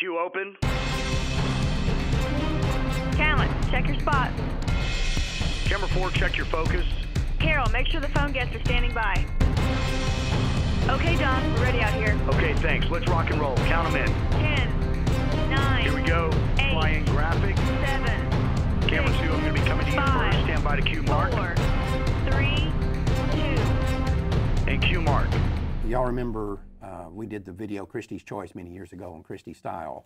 Q open. Callan, check your spot. Camera 4, check your focus. Carol, make sure the phone guests are standing by. Okay, Don, we're ready out here. Okay, thanks. Let's rock and roll. Count them in. 10, 9, Here we go. 8, Flying graphic. 7, Camera 2, I'm going to be coming to you 5, first. Stand by to Q Mark. 4, 3, 2. And Q Mark. Y'all remember we did the video Christi's Choice many years ago on Christi Stile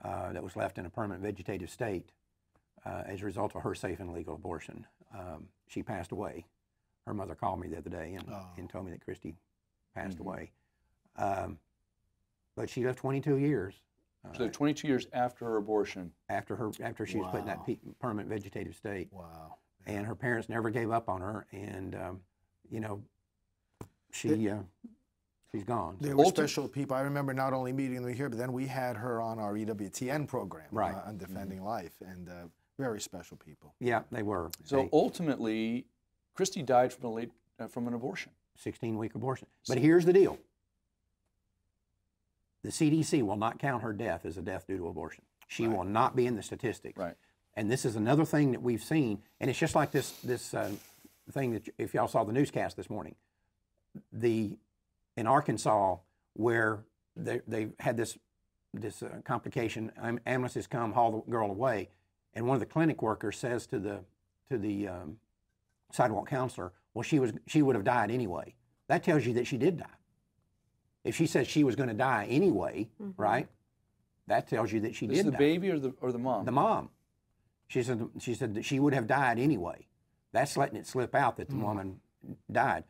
that was left in a permanent vegetative state as a result of her safe and legal abortion. She passed away. Her mother called me the other day and told me that Christi passed away. But she lived 22 years. So 22 years after her abortion. After she was put in that permanent vegetative state. Wow. And her parents never gave up on her, and you know, she's gone. They were special people. I remember not only meeting them here, but then we had her on our EWTN program on Defending Life, and very special people. Yeah, they were. So ultimately, Christi died from an abortion. 16-week abortion. But here's the deal. The CDC will not count her death as a death due to abortion. She will not be in the statistics. Right. And this is another thing that we've seen, and it's just like this thing that if y'all saw the newscast this morning, in Arkansas where they had this complication, ambulances come, haul the girl away, and one of the clinic workers says to the sidewalk counselor, well, she would have died anyway. That tells you that she did die. If she says she was going to die anyway, right? That tells you that she did die. Is the baby or the mom? The mom. She said that she would have died anyway. That's letting it slip out that the woman died.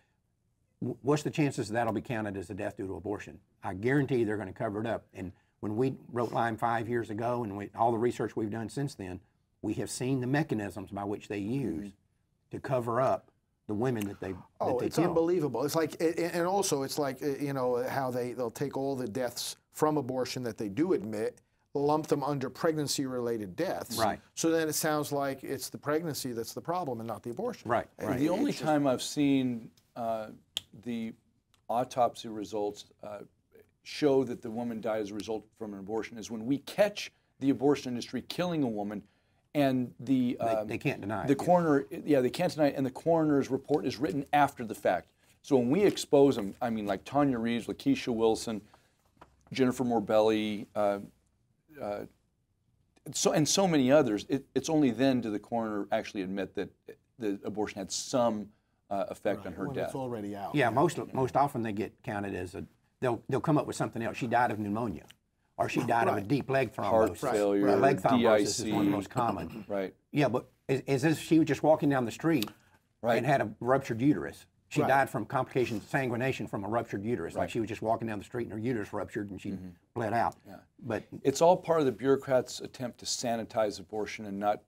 What's the chances that'll be counted as a death due to abortion? I guarantee they're going to cover it up. And when we wrote Lyme 5 years ago, and all the research we've done since then, we have seen the mechanisms by which they use to cover up the women that they it's kill. Unbelievable. It's like, and also it's like, you know, how they'll take all the deaths from abortion that they do admit, lump them under pregnancy-related deaths. Right. So then it sounds like it's the pregnancy that's the problem and not the abortion. Right. And The only time I've seen the autopsy results show that the woman died as a result from an abortion is when we catch the abortion industry killing a woman, and they can't deny it. The coroner, they can't deny it, and the coroner's report is written after the fact. So when we expose them, I mean, like Tanya Reeves, Lakeisha Wilson, Jennifer Morbelli, and so many others, it's only then do the coroner actually admit that the abortion had some effect on her death. It's already out. Yeah, most often they get counted as they'll come up with something else. She died of pneumonia, or she died of a deep leg thrombosis. Heart failure, Leg thrombosis DIC. is one of the most common. Right. Yeah, but as if she was just walking down the street and had a ruptured uterus. She died from complications, sanguination from a ruptured uterus. Like she was just walking down the street and her uterus ruptured and she bled out. Yeah. But it's all part of the bureaucrats' attempt to sanitize abortion and not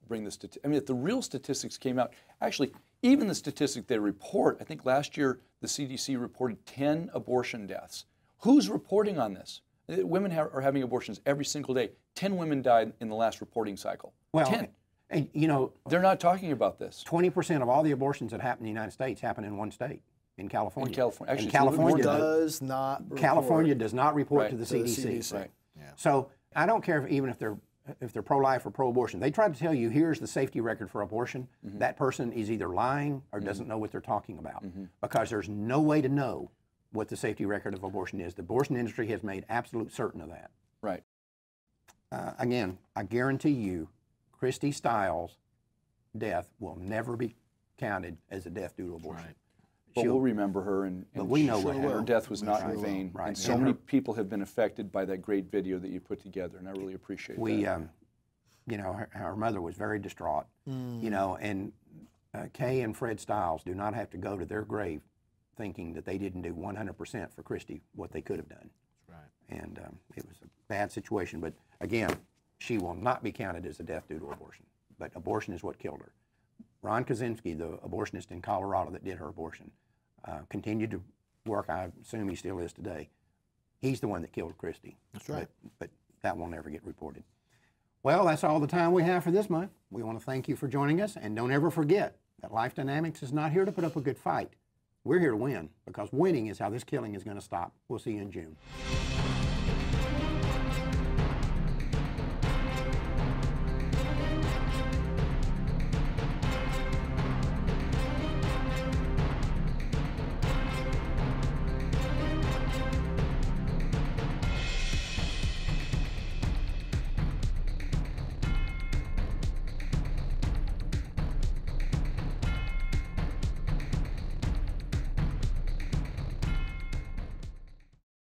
bring the statistics. I mean, if the real statistics came out, actually, even the statistic they report, I think last year the CDC reported 10 abortion deaths. Who's reporting on this? Women are having abortions every single day. 10 women died in the last reporting cycle. Well, 10. And, you know, they're not talking about this. 20% of all the abortions that happen in the United States happen in one state, in California. In California, actually, and California does not. California does not report to the to CDC. the CDC. Right. Yeah. So I don't care even if they're pro-life or pro-abortion. They try to tell you here's the safety record for abortion. That person is either lying or doesn't know what they're talking about, because there's no way to know what the safety record of abortion is. The abortion industry has made absolute certain of that. Right. Again, I guarantee you, Christi Stile's death will never be counted as a death due to abortion. Right. But we'll remember her, and we know what her death was not in vain. Right. And so many people have been affected by that great video that you put together, and I really appreciate that. You know, her mother was very distraught. You know, and Kay and Fred Stiles do not have to go to their grave thinking that they didn't do 100% for Christi what they could have done. That's right. And it was a bad situation, but again, she will not be counted as a death due to abortion. But abortion is what killed her. Ron Kaczynski, the abortionist in Colorado that did her abortion, continued to work. I assume he still is today. He's the one that killed Christi. That's right. But that will never get reported. Well, that's all the time we have for this month. We want to thank you for joining us, and don't ever forget that Life Dynamics is not here to put up a good fight. We're here to win, because winning is how this killing is going to stop. We'll see you in June.